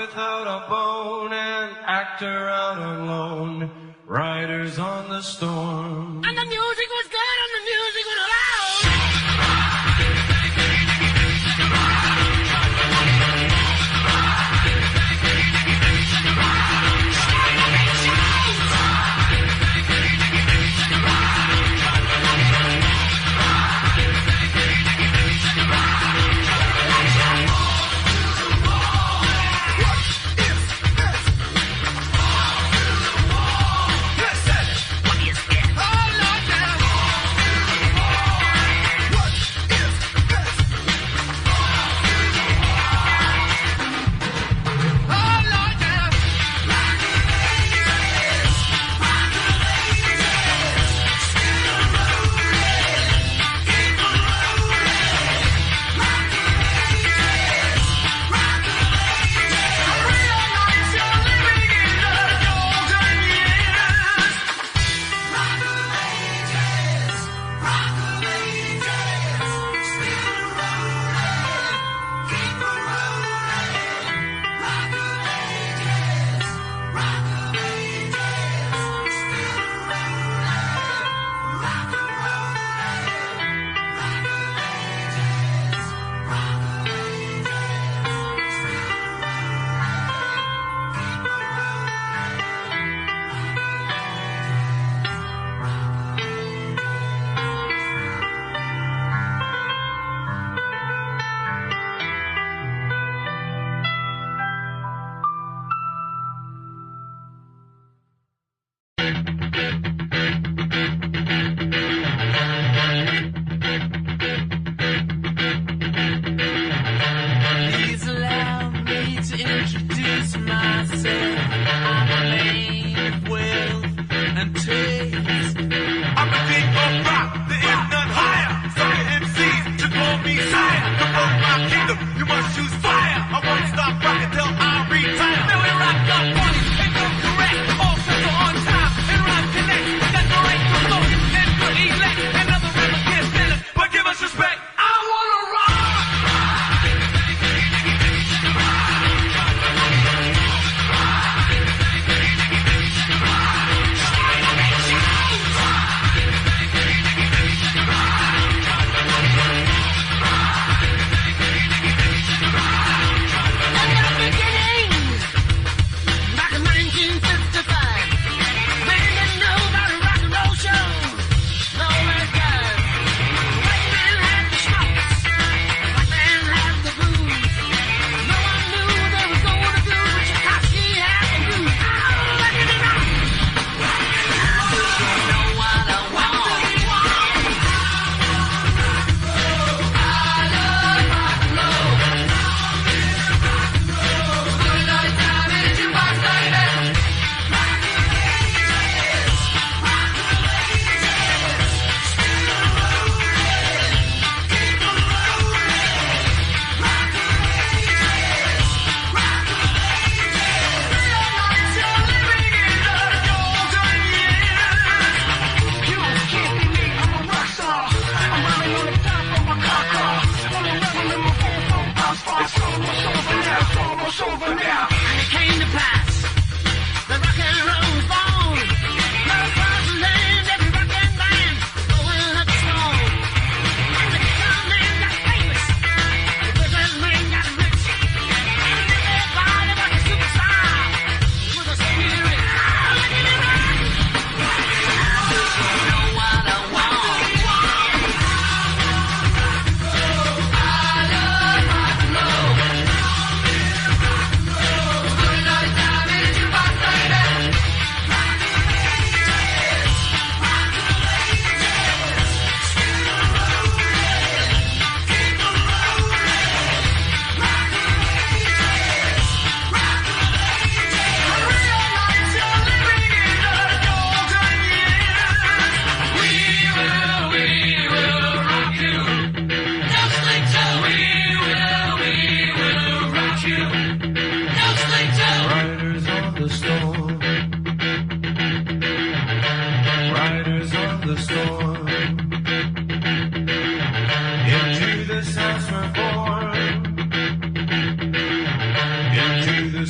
without a bone, an actor out alone, riders on the storm. And the music was good and the music was loud.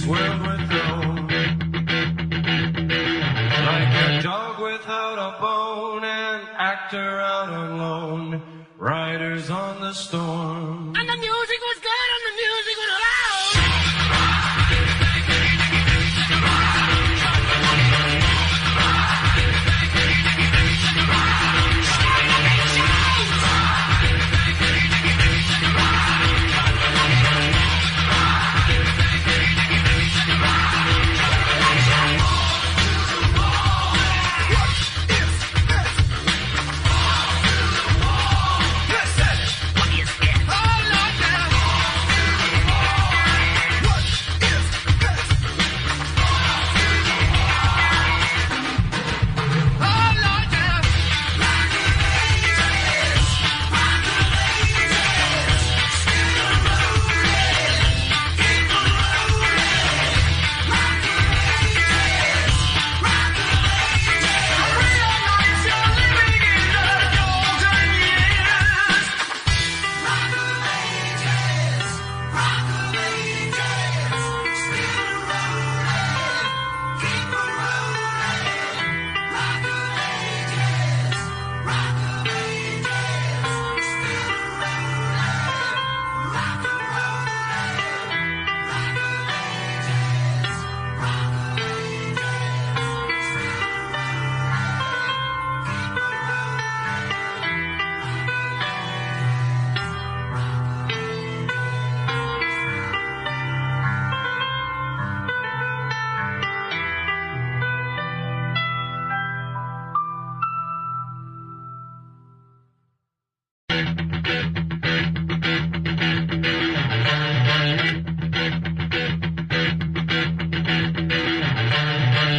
this world we're thrown. Like a dog without a bone, an actor out alone, riders on the storm. And the music was good and the music was loud.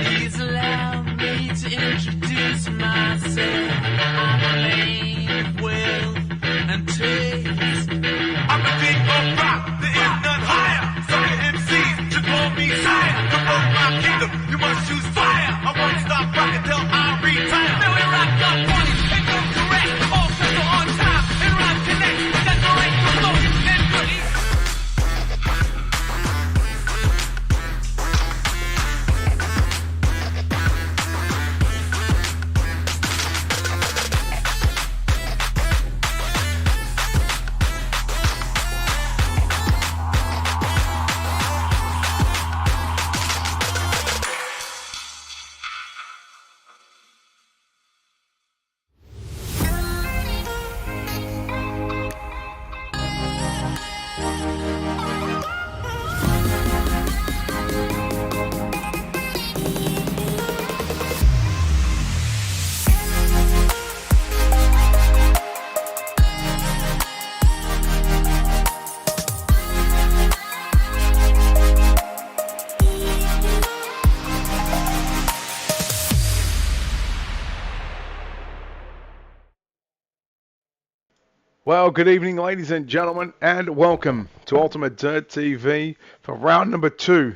Please allow me to introduce myself. I'm a man of wealth and taste. I'm a king of rock, there is none higher. Sucker MCs should call me sire. To roll my kingdom, you must choose fire. I won't stop rocking till I retire. Now we rock up parties and go correct. All sets are on time and rhyme connects. That's the right slogan and goodies. Well, good evening, ladies and gentlemen, and welcome to Ultimate Dirt TV for round number 2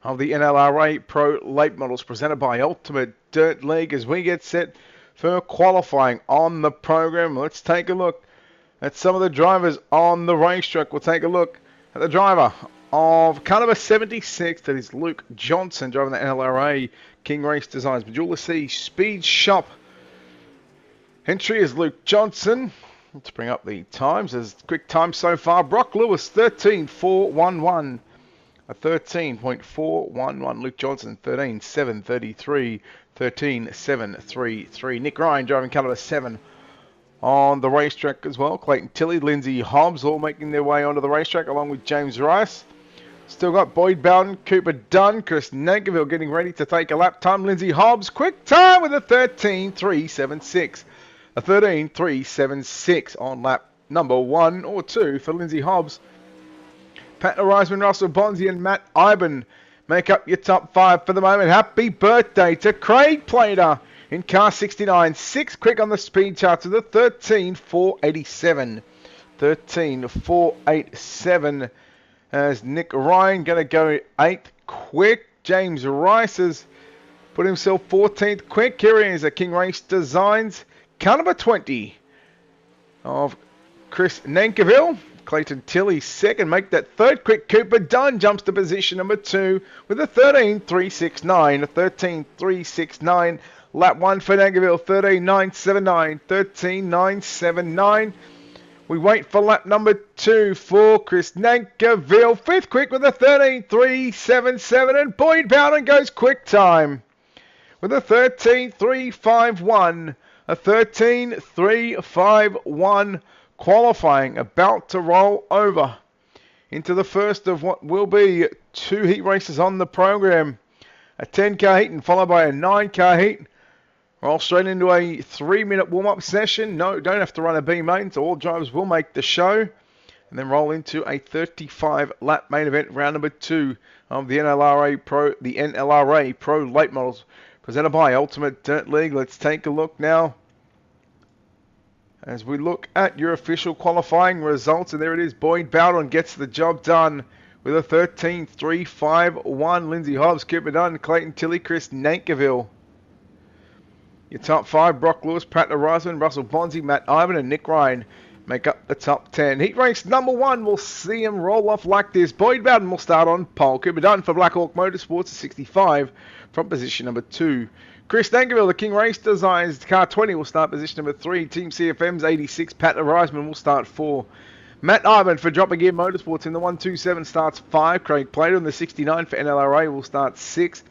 of the NLRA Pro Late Models presented by Ultimate Dirt League as we get set for qualifying on the program. Let's take a look at some of the drivers on the racetrack. We'll take a look at the driver of car number 76, that is Luke Johnson, driving the NLRA King Race Designs Majula C Speed Shop. Entry is Luke Johnson. Let's bring up the times. As quick time so far, Brock Lewis 13.411, a 13.411. Luke Johnson 13.733, 13.733. Nick Ryan driving car number 7 on the racetrack as well. Clayton Tilley, Lindsay Hobbs all making their way onto the racetrack along with James Rice. Still got Boyd Bowden, Cooper Dunn, Chris Nankerville getting ready to take a lap time. Lindsay Hobbs, quick time with a 13.376. A 13.376 on lap number 1 or 2 for Lindsay Hobbs. Pat Reisman, Russell Bonzi and Matt Iben make up your top 5 for the moment. Happy birthday to Craig Plater in car 69. 6 quick on the speed charts with a 13.487. 13.487 as Nick Ryan going to go 8th quick. James Rice has put himself 14th quick. Here he is at King Race Designs. Car number 20 of Chris Nankerville. Clayton Tilley second. Make that third quick. Cooper Dunn jumps to position number 2 with a 13.369. A 13.369. Lap 1 for Nankerville, 13.979. 13.979. We wait for lap number 2 for Chris Nankerville. Fifth quick with a 13.377. And Boyd Bowden goes quick time with a 13.351. A 13.351 qualifying, about to roll over into the first of what will be 2 heat races on the program. A 10k heat and followed by a 9k heat. Roll straight into a 3-minute warm-up session. No, don't have to run a B main, so all drivers will make the show. And then roll into a 35-lap main event, round number 2 of the NLRA Pro Late Models, presented by Ultimate Dirt League. Let's take a look now as we look at your official qualifying results. And there it is. Boyd Bowden gets the job done with a 13.351. Lindsay Hobbs, Cooper Dunn, Clayton Tilley, Chris Nankerville. Your top 5, Brock Lewis, Pat Reisman, Russell Bonzi, Matt Ivan, and Nick Ryan make up the top 10. Heat race number 1, we'll see him roll off like this. Boyd Bowden will start on pole. Cooper Dunn for Black Hawk Motorsports, 65 from position number 2. Chris Nankerville, the King Race Designs, car 20 will start position number 3. Team CFM's 86, Pat Reisman will start 4. Matt Ivan for Drop a Gear Motorsports in the 127 starts 5. Craig Plater in the 69 for NLRA will start 6.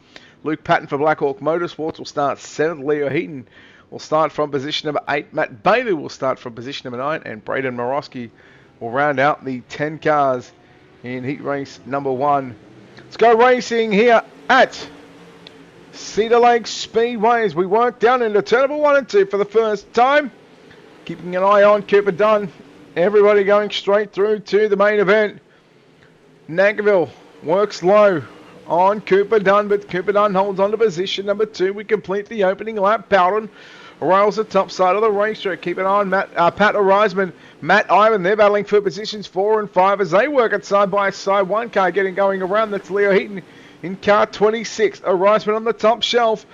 Luke Patton for Black Hawk Motorsports will start 7th. Leo Heaton will start from position number 8. Matt Bailey will start from position number 9. And Braden Morosky will round out the 10 cars in heat race number 1. Let's go racing here at Cedar Lake Speedway as we work down into turn number 1 and 2 for the first time. Keeping an eye on Cooper Dunn. Everybody going straight through to the main event. Nankerville works low on Cooper Dunn, but Cooper Dunn holds on to position number 2. We complete the opening lap. Bowden rails the top side of the racetrack. Keep an eye on Pat Reisman, Matt Ivan. They're battling for positions 4 and 5 as they work it side by side. One car getting going around. That's Leo Heaton in car 26. Reisman on the top shelf.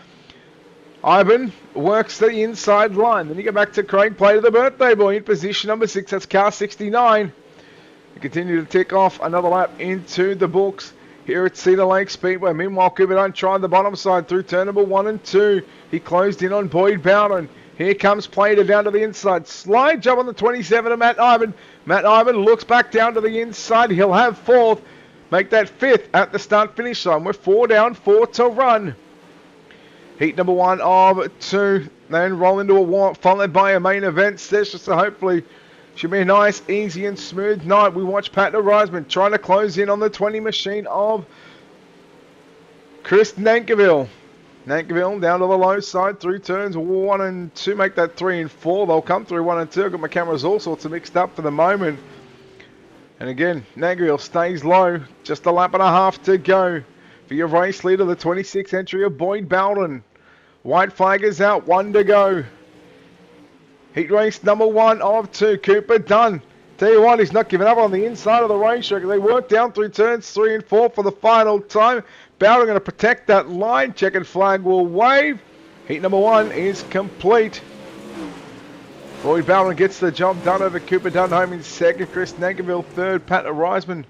Ivan works the inside line. Then you go back to Craig Plater, the birthday boy, in position number 6. That's car 69. We continue to tick off another lap into the books here at Cedar Lake Speedway. Meanwhile, Cooper Dunn tried the bottom side through turn number 1 and 2. He closed in on Boyd Bowden. Here comes Plater down to the inside. Slide jump on the 27 of Matt Ivan. Matt Ivan looks back down to the inside. He'll have 4th. Make that 5th at the start-finish line. We're 4 down, 4 to run. Heat number 1 of 2. Then roll into a warm-up followed by a main event session. So hopefully should be a nice, easy and smooth night. We watch Pat Reisman trying to close in on the 20 machine of Chris Nankerville. Nankerville down to the low side through turns 1 and 2. Make that 3 and 4. They'll come through 1 and 2. I've got my cameras all sorts of mixed up for the moment. And again, Nankerville stays low. Just a lap and a half to go for your race leader, the 26th entry of Boyd Bowden. White flag is out. 1 to go. Heat race number 1 of 2. Cooper Dunn. Tell you what, he's not giving up on the inside of the racetrack. They work down through turns 3 and 4 for the final time. Bowden going to protect that line. Checkered flag will wave. Heat number 1 is complete. Boyd Bowden gets the job done over Cooper Dunn home in 2nd. Chris Nankerville 3rd. Pat Reisman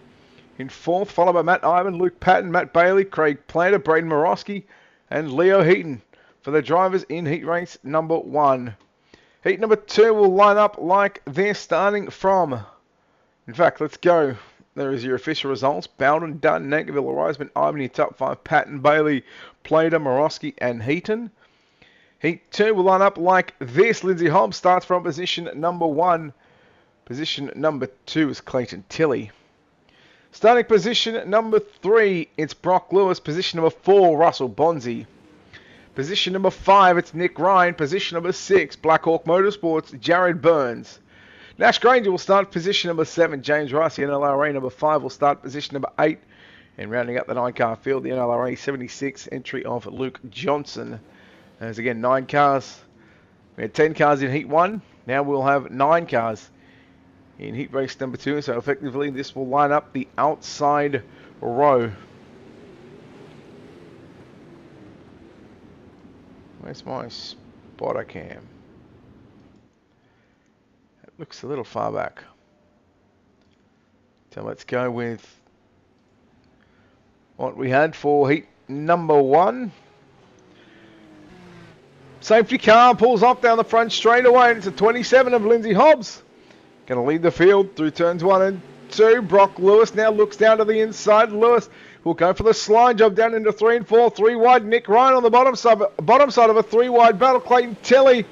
in 4th. Followed by Matt Ivan, Luke Patton, Matt Bailey, Craig Plater, Braden Morosky, and Leo Heaton for the drivers in heat race number 1. Heat number 2 will line up like this, starting from, in fact, let's go. There is your official results. Bowden, Dunn, Nankerville, Reisman, Ivan, your top 5, Patton, Bailey, Plater, Morosky, and Heaton. Heat 2 will line up like this. Lindsay Hobbs starts from position number 1. Position number 2 is Clayton Tilley. Starting position number 3, it's Brock Lewis. Position number 4, Russell Bonzi. Position number 5, it's Nick Ryan. Position number 6, Black Hawk Motorsports, Jared Burns. Nash Granger will start position number 7. James Ricey, NLRA number 5, will start position number 8. And rounding up the 9-car field, the NLRA 76 entry of Luke Johnson. There's again 9 cars. We had 10 cars in Heat 1. Now we'll have 9 cars in Heat Race number 2. So effectively this will line up the outside row. Where's my spotter cam? It looks a little far back. So let's go with what we had for heat number 1. Safety car pulls off down the front straight away, and it's a 27 of Lindsay Hobbs. Going to lead the field through turns 1 and 2. Brock Lewis now looks down to the inside. Lewis will go for the slide job down into 3 and 4. 3 wide. Nick Ryan on the bottom side of a 3 wide battle. Clayton Tilley.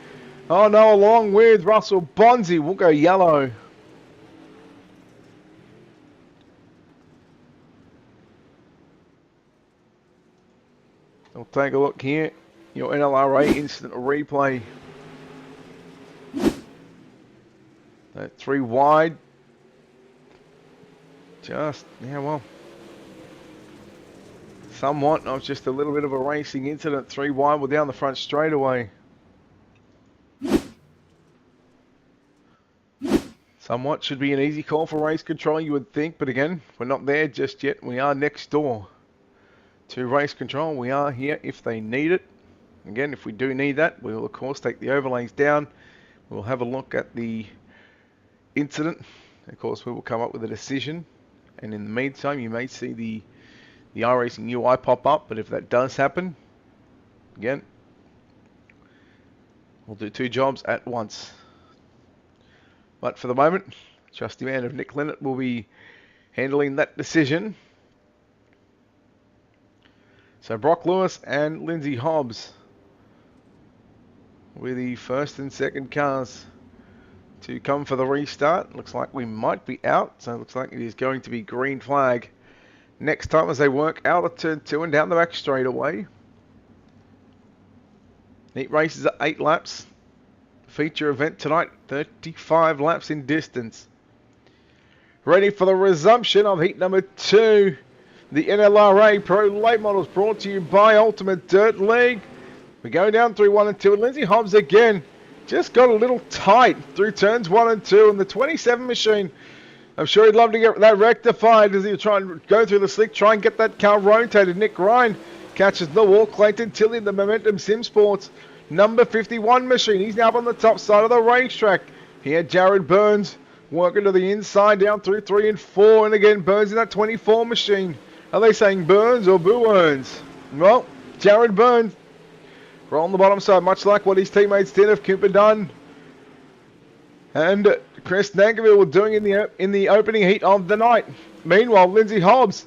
Oh no, along with Russell Bonzi. We'll go yellow. We'll take a look here. Your NLRA instant replay. 3 wide. Just, yeah, well, somewhat of just a little bit of a racing incident. 3 wide, we're down the front straightaway. Somewhat should be an easy call for race control, you would think, but again, we're not there just yet. We are next door to race control. We are here if they need it. Again, if we do need that, we will of course take the overlays down. We'll have a look at the incident. Of course, we will come up with a decision. And in the meantime, you may see the iRacing UI pop up. But if that does happen, again, we'll do 2 jobs at once. But for the moment, trusty man of Nick Lennett will be handling that decision. So Brock Lewis and Lindsay Hobbs with the first and second cars to come for the restart. Looks like we might be out, so it looks like it is going to be green flag next time as they work out of turn 2 and down the back straight away. Heat races at 8 laps. Feature event tonight, 35 laps in distance. Ready for the resumption of heat number 2. The NLRA Pro Late Models brought to you by Ultimate Dirt League. We go down through 1 and 2, and Lindsay Hobbs again just got a little tight through turns 1 and 2, and the 27 machine, I'm sure he'd love to get that rectified as he'll try and go through the slick, try and get that car rotated. Nick Ryan catches the wall. Clayton Tilley, the Momentum Sim Sports number 51 machine. He's now up on the top side of the racetrack. He had Jared Burns working to the inside down through 3 and 4, and again Burns in that 24 machine. Are they saying Burns or Boo Earns? Well, Jared Burns on the bottom side, much like what his teammates did of Cooper Dunn and Chris Nankerville were doing in the opening heat of the night. Meanwhile, Lindsay Hobbs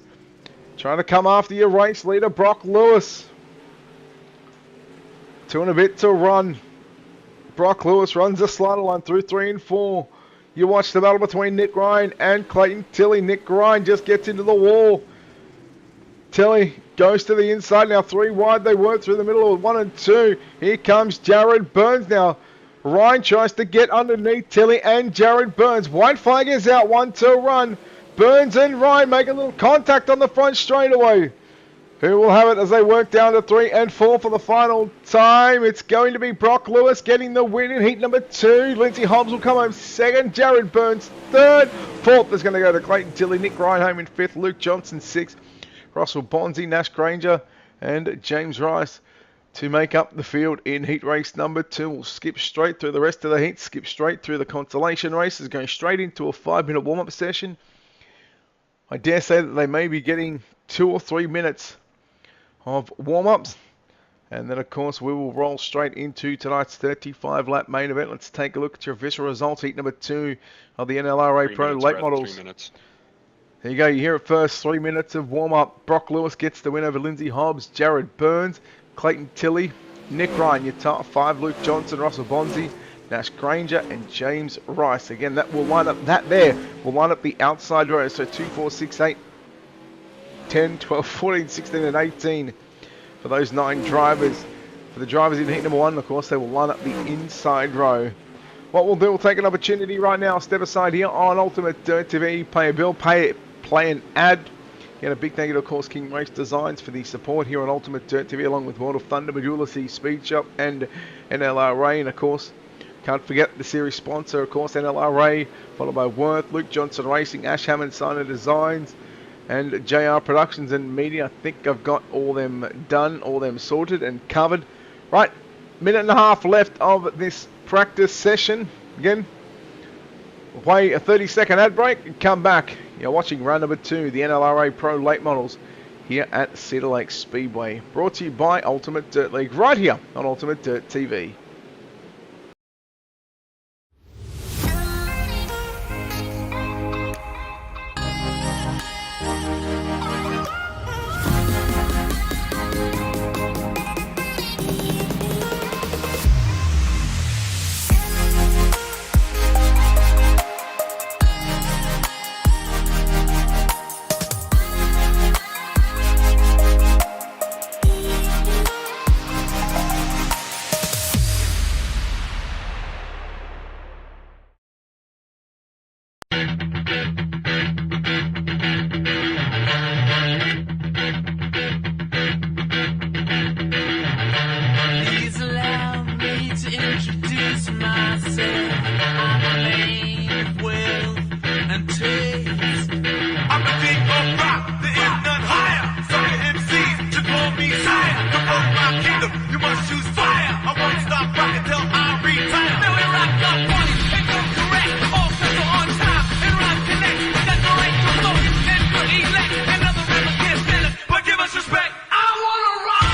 trying to come after your race leader, Brock Lewis. 2 and a bit to run. Brock Lewis runs the slider line through 3 and 4. You watch the battle between Nick Ryan and Clayton Tilley. Nick Ryan just gets into the wall. Tilley goes to the inside now, 3 wide. They work through the middle of 1 and 2. Here comes Jared Burns now. Ryan tries to get underneath Tilley and Jared Burns. White flag is out, 1 to run. Burns and Ryan make a little contact on the front straightaway. Who will have it as they work down to 3 and 4 for the final time? It's going to be Brock Lewis getting the win in heat number 2. Lindsay Hobbs will come home second. Jared Burns third. Fourth is going to go to Clayton Tilley. Nick Ryan home in fifth. Luke Johnson sixth. Russell Bonzi, Nash Granger, and James Rice to make up the field in heat race number 2. We'll skip straight through the rest of the heats, skip straight through the consolation races, going straight into a 5-minute warm-up session. I dare say that they may be getting 2 or 3 minutes of warm-ups, and then of course we will roll straight into tonight's 35-lap main event. Let's take a look at your official results. Heat number 2 of the NLRA Pro Late Models. 3 minutes. There you go, you hear it first, 3 minutes of warm-up. Brock Lewis gets the win over Lindsay Hobbs, Jared Burns, Clayton Tilley, Nick Ryan, your top 5, Luke Johnson, Russell Bonzi, Nash Granger, and James Rice. Again, that will line up, will line up the outside row. So 2, 4, 6, 8, 10, 12, 14, 16, and 18 for those 9 drivers. For the drivers in heat number 1, of course, they will line up the inside row. What we'll do, we'll take an opportunity right now, step aside here on Ultimate Dirt TV, pay a bill, play an ad. Again, a big thank you to, of course, King Race Designs for the support here on Ultimate Dirt TV, along with World of Thunder, Medulla Sea Speed Shop, and NLRA. And, of course, can't forget the series sponsor, of course, NLRA, followed by Worth, Luke Johnson Racing, Ash Hammond Signer Designs, and JR Productions and Media. I think I've got all them done, all them sorted and covered. Right, minute and a half left of this practice session. Again, We'll play a 30-second ad break and come back. You're watching round number 2, the NLRA Pro Late Models, here at Cedar Lake Speedway. Brought to you by Ultimate Dirt League, right here on Ultimate Dirt TV. Please allow me to introduce myself. I'm a man of wealth and taste. I'm the king of rock, there is none higher. Sucker MCs should call me sire. To promote my kingdom, you must choose fire. I won't stop rocking till I retire. Now we rock up funny and come correct. All sets are on time and rhyme connects. Decorate the flow and good elect. And other rappers can't stand it, but give us respect. I wanna rock.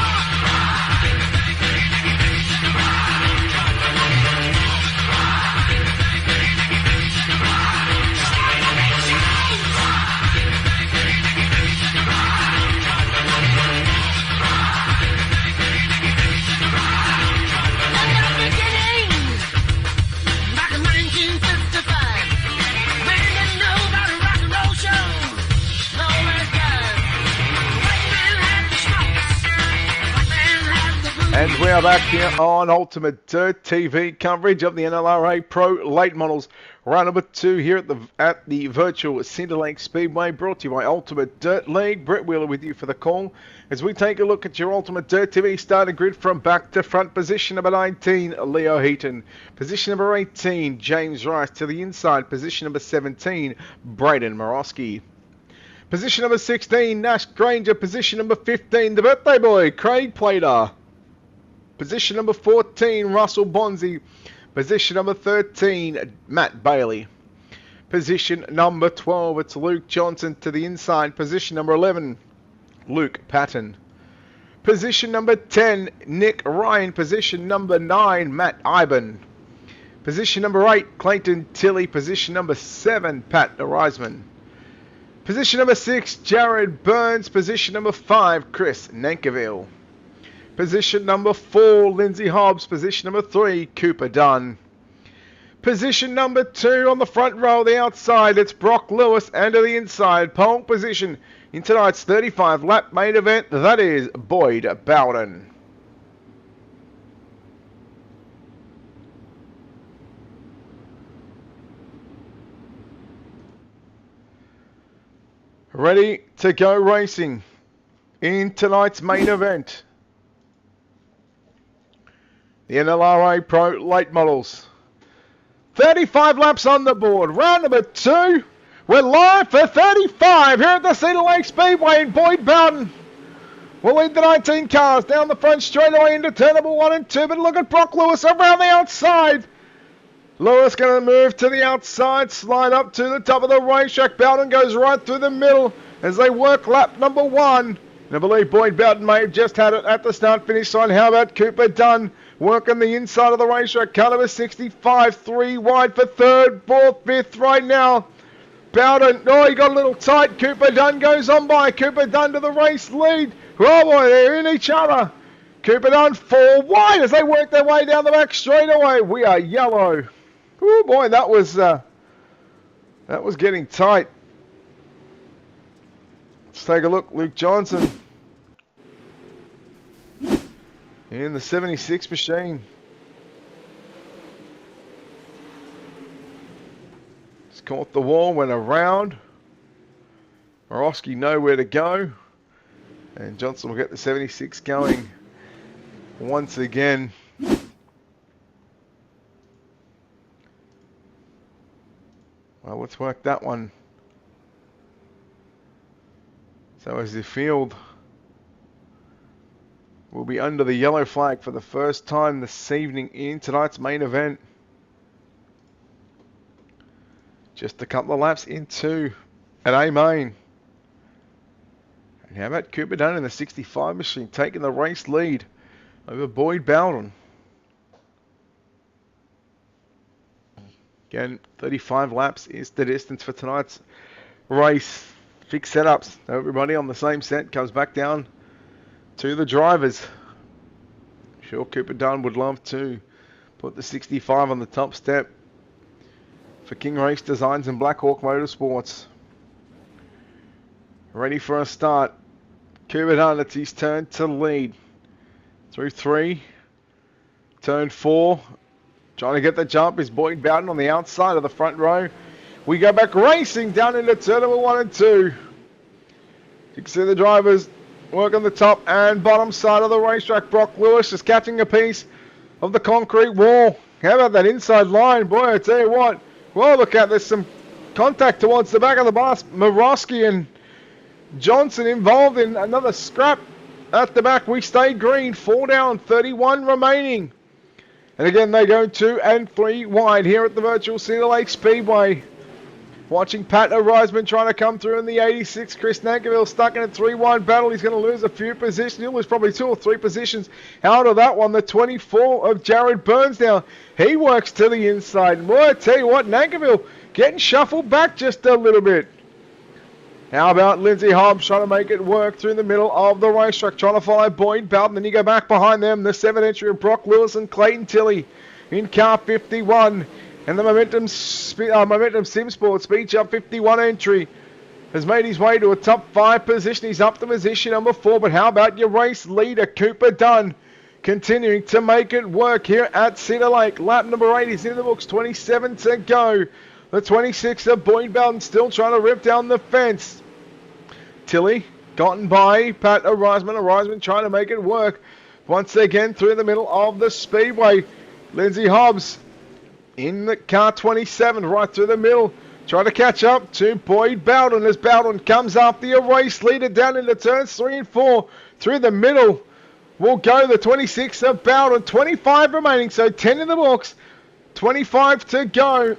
Back in 1955, man didn't know about a rock and roll show. No less guys. White man had the smokes. White man had the blues. And we are back here on Ultimate Dirt TV coverage of the NLRA Pro Late Models. Round number 2 here at the virtual Cedar Lake Speedway, brought to you by Ultimate Dirt League. Brett Wheeler with you for the call as we take a look at your Ultimate Dirt TV starting grid from back to front. Position number 19, Leo Heaton. Position number 18, James Rice. To the inside, position number 17, Braden Morosky. Position number 16, Nash Granger. Position number 15, the birthday boy, Craig Plater. Position number 14, Russell Bonzi. Position number 13, Matt Bailey. Position number 12, it's Luke Johnson. To the inside, position number 11, Luke Patton. Position number 10, Nick Ryan. Position number 9, Matt Iben. Position number 8, Clayton Tilley. Position number 7, Pat Reisman. Position number 6, Jared Burns. Position number 5, Chris Nankiville. Position number 4, Lindsay Hobbs. Position number 3, Cooper Dunn. Position number 2 on the front row, the outside, it's Brock Lewis. And to the inside, pole position in tonight's 35-lap main event, that is Boyd Bowden. Ready to go racing in tonight's main event. The NLRA Pro Late Models. 35 laps on the board. Round number 2. We're live for 35 here at the Cedar Lake Speedway in Boyd Bowden. We'll lead the 19 cars down the front straightaway into turn number 1 and 2. But look at Brock Lewis around the outside. Lewis going to move to the outside, slide up to the top of the racetrack. Bowden goes right through the middle as they work lap number 1. And I believe Boyd Bowden may have just had it at the start-finish line. How about Cooper Dunn working the inside of the racetrack? Car number 65, 3 wide for 3rd, 4th, 5th right now. Bowden, oh, he got a little tight. Cooper Dunn goes on by. Cooper Dunn to the race lead. Oh boy, they're in each other. Cooper Dunn 4 wide as they work their way down the back straightaway. We are yellow. Oh boy, that was getting tight. Let's take a look. Luke Johnson in the 76 machine. Just caught the wall, went around. Morosky nowhere to go. And Johnson will get the 76 going once again. Well, let's work that one. So as the field will be under the yellow flag for the first time this evening in tonight's main event. Just a couple of laps into an A main. And how about Cooper Dunn in the 65 machine taking the race lead over Boyd Bowden? Again, 35 laps is the distance for tonight's race. Fixed setups. Everybody on the same set comes back down to the drivers. Sure, Cooper Dunn would love to put the 65 on the top step for King Race Designs and Black Hawk Motorsports. Ready for a start. Cooper Dunn, it's his turn to lead. Through 3. Turn 4. Trying to get the jump is Boyd Bowden on the outside of the front row. We go back racing down into turn number 1 and 2. You can see the drivers work on the top and bottom side of the racetrack. Brock Lewis is catching a piece of the concrete wall. How about that inside line? Boy, I tell you what. Well, look out, there's some contact towards the back of the bus. Morosky and Johnson involved in another scrap at the back. We stay green. 4 down, 31 remaining. And again, they go 2 and 3 wide here at the virtual Cedar Lake Speedway. Watching Pat O'Reisman trying to come through in the 86. Chris Nankerville stuck in a 3-wide battle. He's going to lose a few positions. He'll lose probably 2 or 3 positions out of that one. The 24 of Jared Burns now. He works to the inside. And boy, I tell you what, Nankerville getting shuffled back just a little bit. How about Lindsay Hobbs trying to make it work through the middle of the racetrack, trying to follow Boyd Bowden. Then you go back behind them, the 7th entry of Brock Lewis and Clayton Tilley in car 51. And the Momentum Sim Sport Speed Jump 51 entry has made his way to a top 5 position. He's up to position number 4. But how about your race leader, Cooper Dunn, continuing to make it work here at Cedar Lake. Lap number 8 is in the books, 27 to go. The 26 of Boyd Bowden still trying to rip down the fence. Tilley gotten by Pat O'Reisman. O'Reisman trying to make it work. Once again through the middle of the speedway. Lindsay Hobbs in the car 27 right through the middle. Trying to catch up to Boyd Bowden as Bowden comes after your race leader down into turns 3 and 4. Through the middle will go the 26 of Bowden. 25 remaining, so 10 in the books. 25 to go.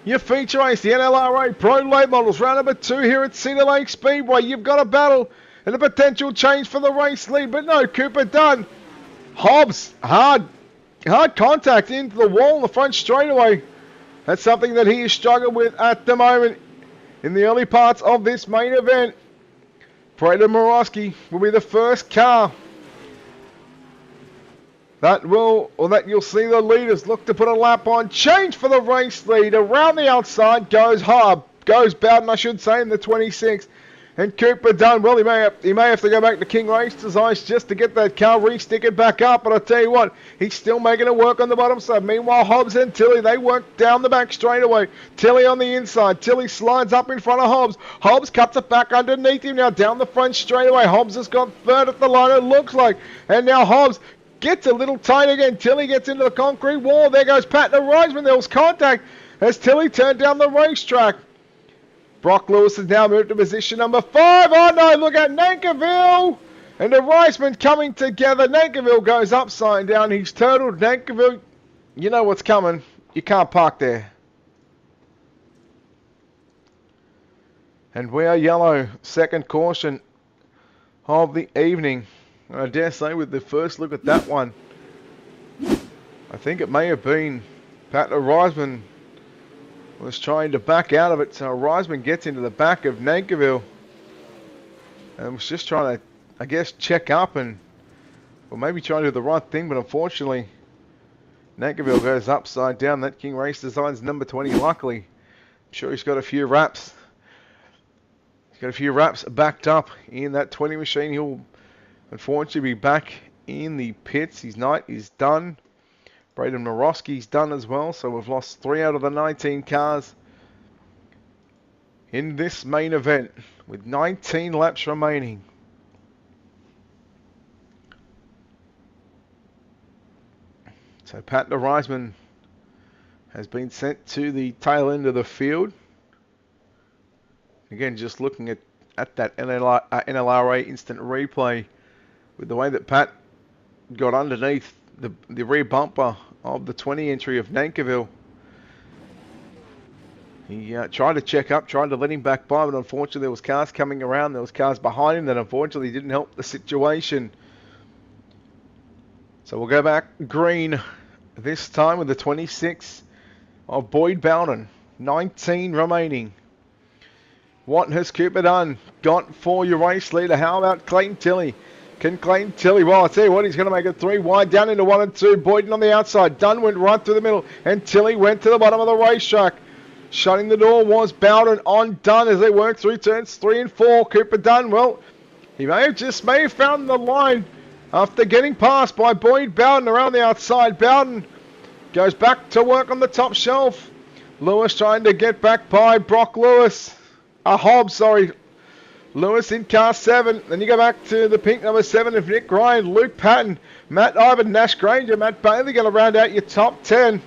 Your feature race, the NLRA Pro Late Models, round number 2 here at Cedar Lake Speedway. You've got a battle and a potential change for the race lead, but no, Cooper Dunn. Hobbs, hard contact into the wall in the front straightaway. That's something that he is struggling with at the moment in the early parts of this main event. Braden Morosky will be the first car that you'll see the leaders look to put a lap on. Change for the race lead. Around the outside goes Bowden, I should say, in the 26. And Cooper Dunn, well, he may have to go back to King Race Designs just to get that car re-stickered back up. But I tell you what, he's still making it work on the bottom side. Meanwhile, Hobbs and Tilley, they work down the back straight away. Tilley on the inside. Tilley slides up in front of Hobbs. Hobbs cuts it back underneath him now down the front straight away. Hobbs has got third at the line, it looks like. And now Hobbs gets a little tight again. Tilley gets into the concrete wall. There goes Pat O'Reisman. There was contact as Tilley turned down the racetrack. Brock Lewis has now moved to position number 5. Oh no, look at Nankerville and O'Reisman coming together. Nankerville goes upside down. He's turtled. Nankerville, you know what's coming. You can't park there. And we are yellow. Second caution of the evening. And I dare say with the first look at that one, I think it may have been Pat O'Reisman was trying to back out of it. So O'Reisman gets into the back of Nankerville and was just trying to, I guess, check up and, or maybe trying to do the right thing, but unfortunately Nankerville goes upside down. That King Race Designs number 20. Luckily, I'm sure he's got a few wraps. He's got a few wraps backed up in that 20 machine. He'll unfortunately be back in the pits. His night is done. Braden Morosky's done as well, so we've lost 3 out of the 19 cars in this main event with 19 laps remaining. So Pat O'Reisman has been sent to the tail end of the field. Again, just looking at that NLRA instant replay with the way that Pat got underneath the rear bumper of the 20 entry of Nankerville. He tried to check up, tried to let him back by, but unfortunately there was cars coming around, there was cars behind him that unfortunately didn't help the situation. So we'll go back green this time with the 26 of Boyd Bowden. 19 remaining. What has Cooper Dunn got for your race leader? How about Clayton Tilley? Can Clayton Tilley, well, I'll tell you what, he's going to make it 3 wide down into 1 and 2. Boyden on the outside. Dunn went right through the middle, and Tilley went to the bottom of the racetrack. Shutting the door was Bowden on Dunn as they work through turns 3 and 4. Cooper Dunn, well, he may have found the line after getting passed by Boyd Bowden around the outside. Bowden goes back to work on the top shelf. Lewis trying to get back by Brock Lewis. Hobbs, sorry. Lewis in car 7. Then you go back to the pink number 7 of Nick Ryan, Luke Patton, Matt Ivan, Nash Granger, Matt Bailey going to round out your top 10.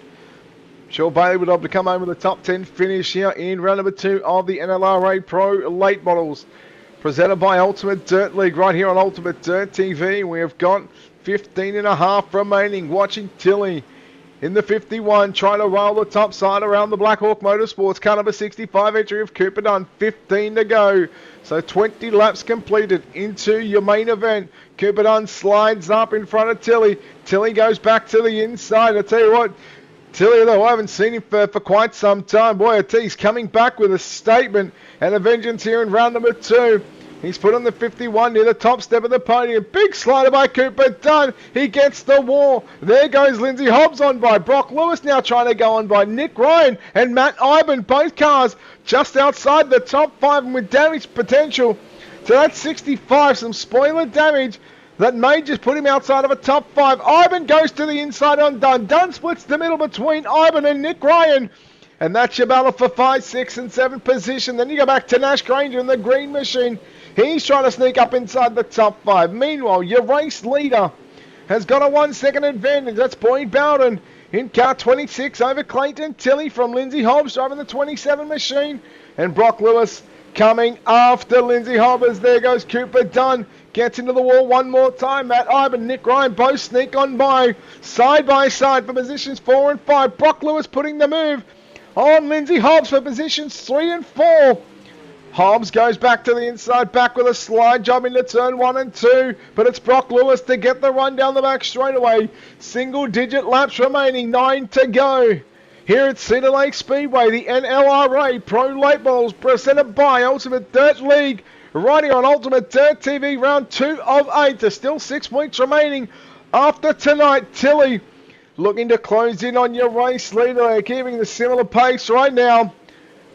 Sure, Bailey would love to come home with a top 10 finish here in round number 2 of the NLRA Pro Late Models. Presented by Ultimate Dirt League right here on Ultimate Dirt TV. We have got 15 and a half remaining. Watching Tilley in the 51, trying to roll the top side around the Black Hawk Motorsports. Car number 65, entry of Cooper Dunn, 15 to go. So 20 laps completed into your main event. Cooper Dunn slides up in front of Tilley. Tilley goes back to the inside. I tell you what, Tilley, though, I haven't seen him for quite some time. Boy, I tell you, he's coming back with a statement and a vengeance here in round number 2. He's put on the 51 near the top step of the podium. Big slider by Cooper Dunn. He gets the wall. There goes Lindsay Hobbs on by. Brock Lewis now trying to go on by Nick Ryan and Matt Ivan. Both cars just outside the top 5 and with damage potential. So that's 65. Some spoiler damage that may just put him outside of a top 5. Ivan goes to the inside on Dunn. Dunn splits the middle between Ivan and Nick Ryan. And that's your battle for 5, 6, and 7 position. Then you go back to Nash Granger in the green machine. He's trying to sneak up inside the top 5. Meanwhile, your race leader has got a 1 second advantage. That's Boyd Bowden in car 26 over Clayton Tilley from Lindsay Hobbs driving the 27 machine. And Brock Lewis coming after Lindsay Hobbs. There goes Cooper Dunn. Gets into the wall one more time. Matt Ivan, Nick Ryan both sneak on by side for positions 4 and 5. Brock Lewis putting the move on Lindsay Hobbs for positions 3 and 4. Hobbs goes back to the inside, back with a slide job into turn 1 and 2. But it's Brock Lewis to get the run down the back straightaway. Single digit laps remaining, 9 to go. Here at Cedar Lake Speedway, the NLRA Pro Late Models presented by Ultimate Dirt League. Right here on Ultimate Dirt TV, round 2 of 8. There's still 6 weeks remaining after tonight. Tilley looking to close in on your race leader. They're keeping the similar pace right now.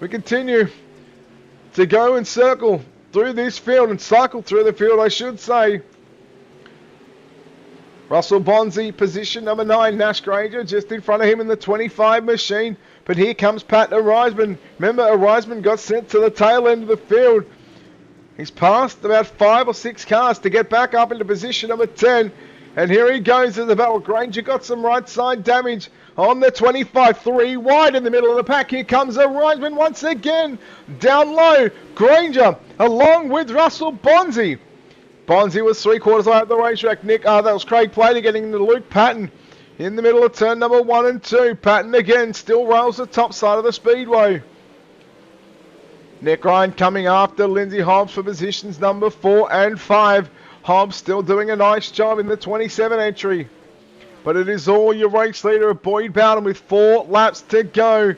We continue to go and circle through this field and cycle through the field, I should say. Russell Bonzi, position number 9. Nash Granger just in front of him in the 25 machine. But here comes Pat Arisman. Remember, Arisman got sent to the tail end of the field. He's passed about 5 or 6 cars to get back up into position number 10. And here he goes in the battle. Granger got some right side damage on the 25, 3 wide in the middle of the pack. Here comes Arisman once again. Down low, Granger along with Russell Bonzi. Bonzi was 3/4 away at the racetrack. That was Craig Plater getting into Luke Patton in the middle of turn number 1 and 2. Patton again still rails the top side of the speedway. Nick Ryan coming after Lindsay Hobbs for positions number 4 and 5. Hobbs still doing a nice job in the 27 entry. But it is all your race leader of Boyd Bowden with 4 laps to go.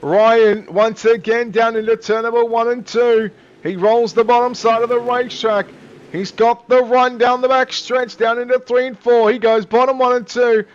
Ryan once again down into turn number 1 and 2. He rolls the bottom side of the racetrack. He's got the run down the back stretch down into 3 and 4. He goes bottom 1 and 2.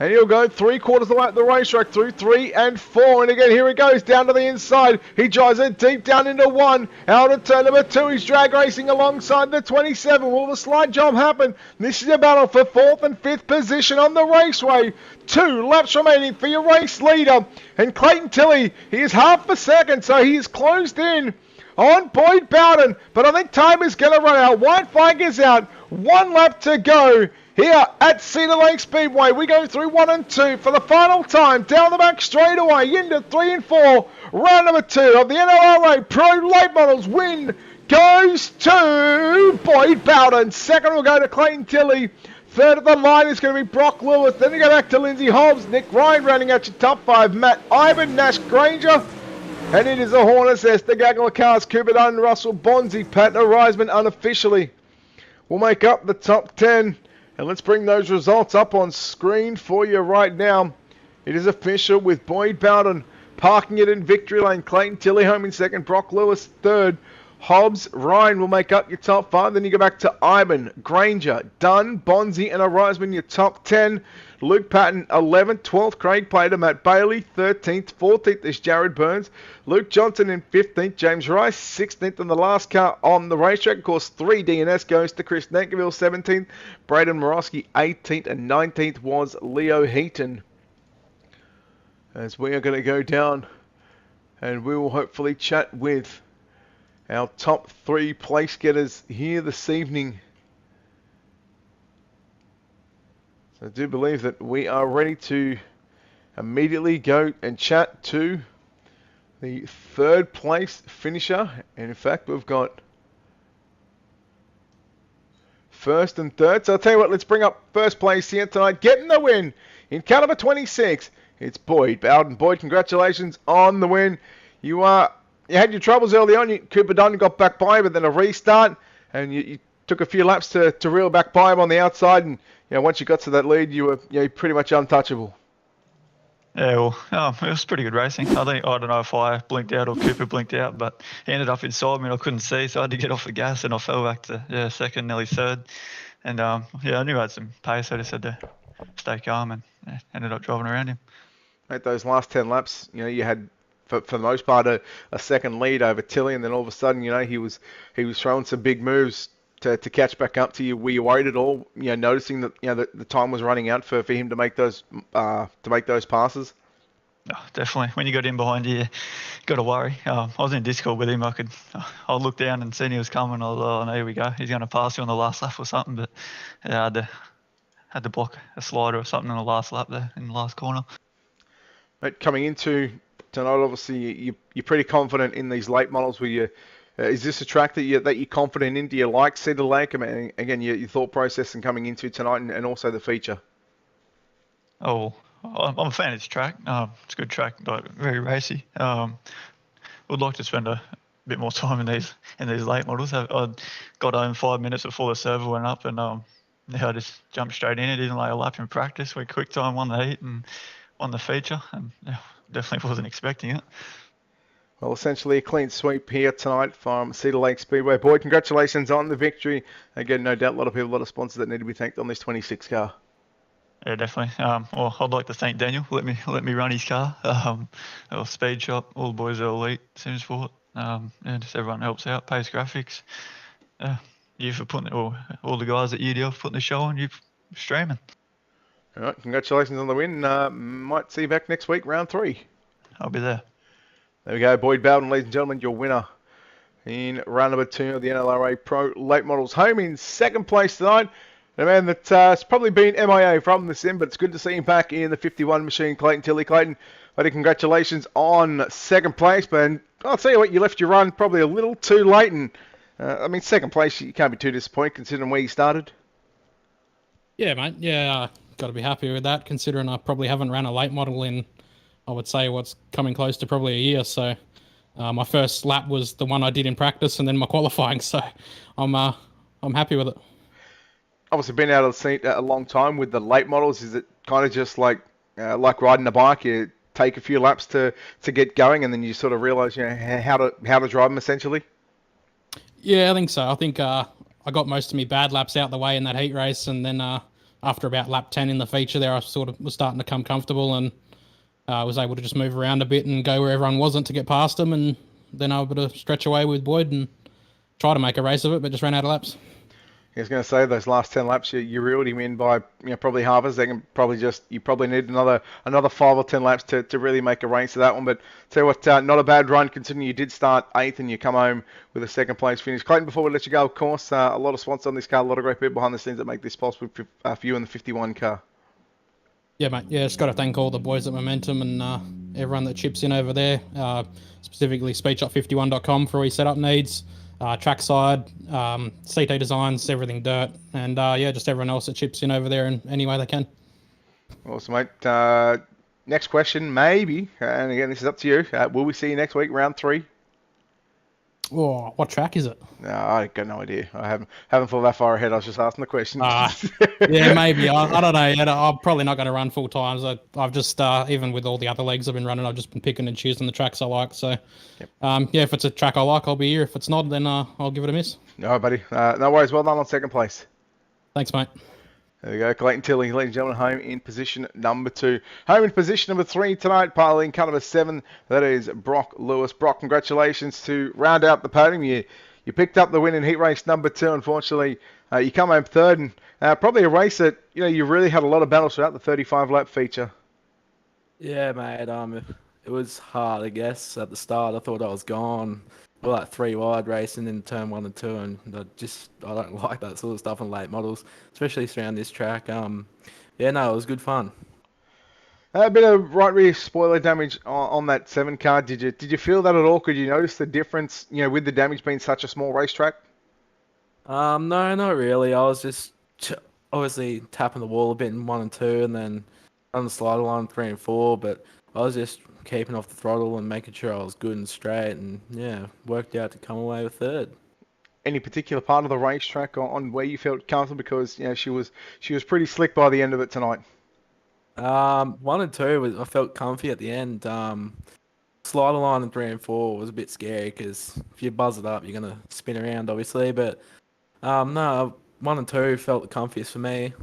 And he'll go 3/4 of the way at the racetrack through 3 and 4. And again, here he goes down to the inside. He drives it deep down into 1. Out of turn number 2. He's drag racing alongside the 27. Will the slide job happen? This is a battle for 4th and 5th position on the raceway. 2 laps remaining for your race leader. And Clayton Tilley, he is half a second, so he is closed in on Boyd Bowden. But I think time is going to run out. White flag is out. 1 lap to go. Here at Cedar Lake Speedway, we go through 1 and 2 for the final time. Down the back straightaway into 3 and 4. Round number 2 of the NLRA Pro Late Models. Win goes to Boyd Bowden. Second will go to Clayton Tilley. Third at the line is going to be Brock Lewis. Then you go back to Lindsay Hobbs. Nick Ryan rounding out your top 5. Matt Ivan, Nash Granger. And it is the Hornets, Esther Gagler Cars, Cooper Dunn, Russell Bonzi, Pat Reisman unofficially will make up the top 10. And let's bring those results up on screen for you right now. It is official with Boyd Bowden parking it in victory lane. Clayton Tillyholm in second, Brock Lewis third. Hobbs, Ryan will make up your top 5. Then you go back to Ivan, Granger, Dunn, Bonzi, and Reisman, your top 10. Luke Patton, 11th. 12th, Craig Plater. Matt Bailey, 13th. 14th is Jared Burns. Luke Johnson in 15th. James Rice, 16th. And the last car on the racetrack, of course, 3 DNS goes to Chris Nankerville, 17th. Braden Morosky, 18th. And 19th was Leo Heaton. As we are going to go down and we will hopefully chat with our top 3 place getters here this evening. So I do believe that we are ready to immediately go and chat to the 3rd place finisher. And in fact, we've got 1st and 3rd. So I'll tell you what, let's bring up 1st place here tonight. Getting the win in car number 26. It's Boyd Bowden. Boyd, congratulations on the win. You had your troubles early on. Cooper Dunn got back by, but then a restart, and you took a few laps to reel back by him on the outside. And once you got to that lead, you were pretty much untouchable. Yeah, well, it was pretty good racing. I don't know if I blinked out or Cooper blinked out, but he ended up inside me and I couldn't see, so I had to get off the gas and I fell back to second, nearly third. And I knew I had some pace. I just had to stay calm and ended up driving around him. Mate, those last 10 laps, you had, for the most part, a second lead over Tilly, and then all of a sudden, he was throwing some big moves to catch back up to you. Were you worried at all, noticing that the time was running out for him to make those passes? Oh, definitely. When you got in behind you got to worry. I was in Discord with him. I looked down and seen he was coming. I was like, oh, no, here we go. He's going to pass you on the last lap or something. But I had to block a slider or something in the last lap there in the last corner. Mate, coming into tonight, obviously you're pretty confident in these late models. Is this a track that you're confident in? Do you like Cedar Lake? I mean, again, your thought process and coming into tonight, and also the feature. Oh, I'm a fan of this track. It's a good track, like very racy. Would like to spend a bit more time in these late models. I got home 5 minutes before the server went up, and I just jumped straight in. I didn't lay a lap in practice. We quick time won the heat and won the feature, and definitely wasn't expecting it. Well, essentially a clean sweep here tonight from Cedar Lake Speedway. Boyd, congratulations on the victory. Again, no doubt a lot of people, a lot of sponsors that need to be thanked on this 26 car. Yeah, definitely. Well, I'd like to thank Daniel. Let me run his car. Speed Shop, all the boys at Elite, Sim Sport. Just everyone helps out. Pace Graphics. You for putting all the guys at UDL for putting the show on. You streaming. All right, congratulations on the win. Might see you back next week, round 3. I'll be there. There we go, Boyd Bowden, ladies and gentlemen, your winner in round number 2 of the NLRA Pro Late Models. Home in 2nd place tonight. A man that's probably been MIA from the sim, but it's good to see him back in the 51 machine, Clayton Tilly. Clayton, buddy, congratulations on 2nd place, but I'll tell you what, you left your run probably a little too late, and 2nd place, you can't be too disappointed considering where you started. Yeah, mate. Yeah, got to be happy with that, considering I probably haven't ran a late model in, I would say, what's coming close to probably a year. So my first lap was the one I did in practice, and then my qualifying. So I'm happy with it. Obviously, been out of the seat a long time with the late models. Is it kind of just like riding a bike? You take a few laps to get going, and then you sort of realise how to drive them essentially. Yeah, I think so. I think I got most of my bad laps out the way in that heat race, and then after about lap 10 in the feature there, I sort of was starting to come comfortable, and was able to just move around a bit and go where everyone wasn't to get past them, and then I was able to stretch away with Boyd and try to make a race of it, but just ran out of laps. I was going to say those last 10 laps, you reeled him in by probably half a second. You probably need another 5 or 10 laps to really make a race of that one. But tell you what, not a bad run considering you did start 8th and you come home with a 2nd place finish. Clayton, before we let you go, of course, a lot of sponsors on this car, a lot of great people behind the scenes that make this possible for you in the 51 car. Yeah, mate. Yeah, just got to thank all the boys at Momentum and everyone that chips in over there, specifically speedshop51.com for all your setup needs. Trackside, CT Designs, everything dirt, and just everyone else that chips in over there in any way they can. Awesome, mate. next question, maybe, and again, this is up to you. Will we see you next week, round 3? Oh, what track is it? No, I got no idea. I haven't thought that far ahead. I was just asking the question. Yeah, maybe. I don't know. Yeah, I'm probably not going to run full times. I've just, even with all the other legs I've been running, I've just been picking and choosing the tracks I like. So, yeah, if it's a track I like, I'll be here. If it's not, then I'll give it a miss. All right, buddy. No worries. Well done on second place. Thanks, mate. There we go. Clayton Tilley, ladies and gentlemen, home in position number 2. Home in position number 3 tonight, piling car number 7. That is Brock Lewis. Brock, congratulations to round out the podium. You picked up the win in heat race number 2. Unfortunately, you come home 3rd, and probably a race that you really had a lot of battles throughout the 35-lap feature. Yeah, mate. It was hard, I guess. At the start, I thought I was gone. We're like 3 wide racing in turn 1 and 2, and I don't like that sort of stuff in late models, especially around this track. Yeah, no, it was good fun. A bit of right rear spoiler damage on that 7 car. Did you feel that at all? Could you notice the difference, with the damage being such a small racetrack? No, not really. I was just obviously tapping the wall a bit in 1 and 2, and then on the slider line 3 and 4. But I was just keeping off the throttle and making sure I was good and straight, and yeah, worked out to come away with 3rd. Any particular part of the racetrack on where you felt comfortable? Because she was pretty slick by the end of it tonight. 1 and 2 I felt comfy at the end. Slider line in 3 and 4 was a bit scary because if you buzz it up, you're gonna spin around, obviously. But no, 1 and 2 felt the comfiest for me.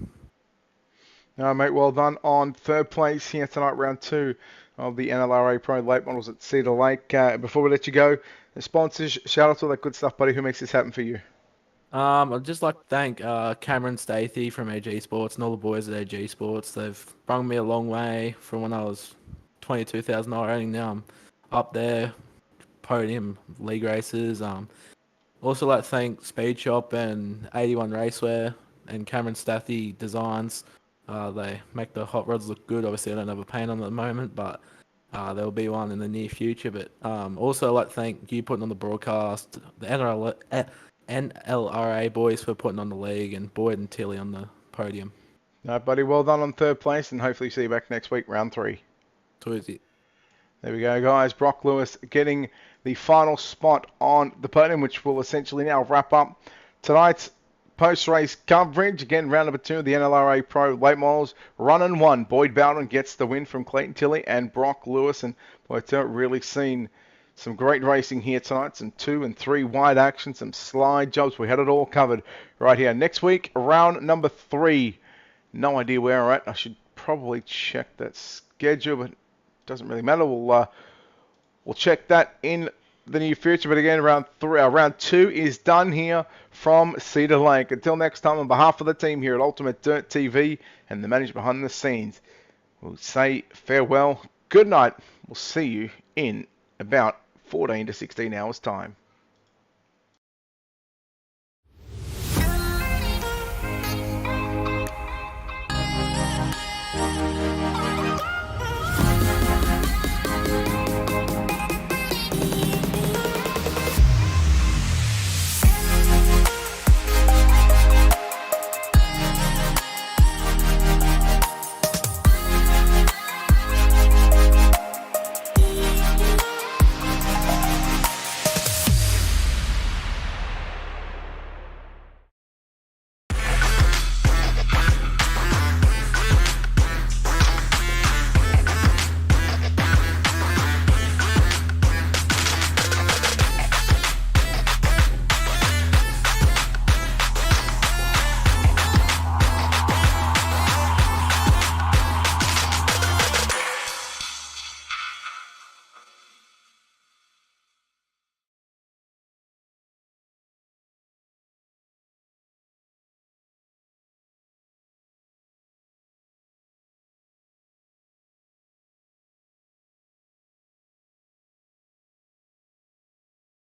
No, mate, well done on 3rd place here tonight, round 2 of the NLRA Pro Late Models at Cedar Lake. Before we let you go, the sponsors, shout out to all that good stuff, buddy. Who makes this happen for you? I'd just like to thank Cameron Stathy from AG Sports and all the boys at AG Sports. They've brought me a long way from when I was $22,000 earning. Now I'm up there, podium, league races. Also like to thank Speed Shop and 81 Racewear and Cameron Stathy Designs. They make the hot rods look good. Obviously, I don't have a paint on at the moment, but there'll be one in the near future. But also like to thank you putting on the broadcast, the NLRA boys for putting on the league, and Boyd and Tilly on the podium. No, buddy, well done on 3rd place, and hopefully see you back next week, round 3. Twizy. There we go, guys. Brock Lewis getting the final spot on the podium, which will essentially now wrap up tonight's post-race coverage. Again, round number 2 of the NLRA Pro Late Models. Run and 1. Boyd Bowden gets the win from Clayton Tilley and Brock Lewis, and boy, it's really seen some great racing here tonight. Some 2 and 3 wide action, some slide jumps. We had it all covered right here. Next week, round number 3. No idea where we're at. I should probably check that schedule, but it doesn't really matter. We'll check that in the near future. But again, round 2 is done here from Cedar Lake. Until next time, on behalf of the team here at Ultimate Dirt TV and the management behind the scenes, we'll say farewell. Good night. We'll see you in about 14 to 16 hours time.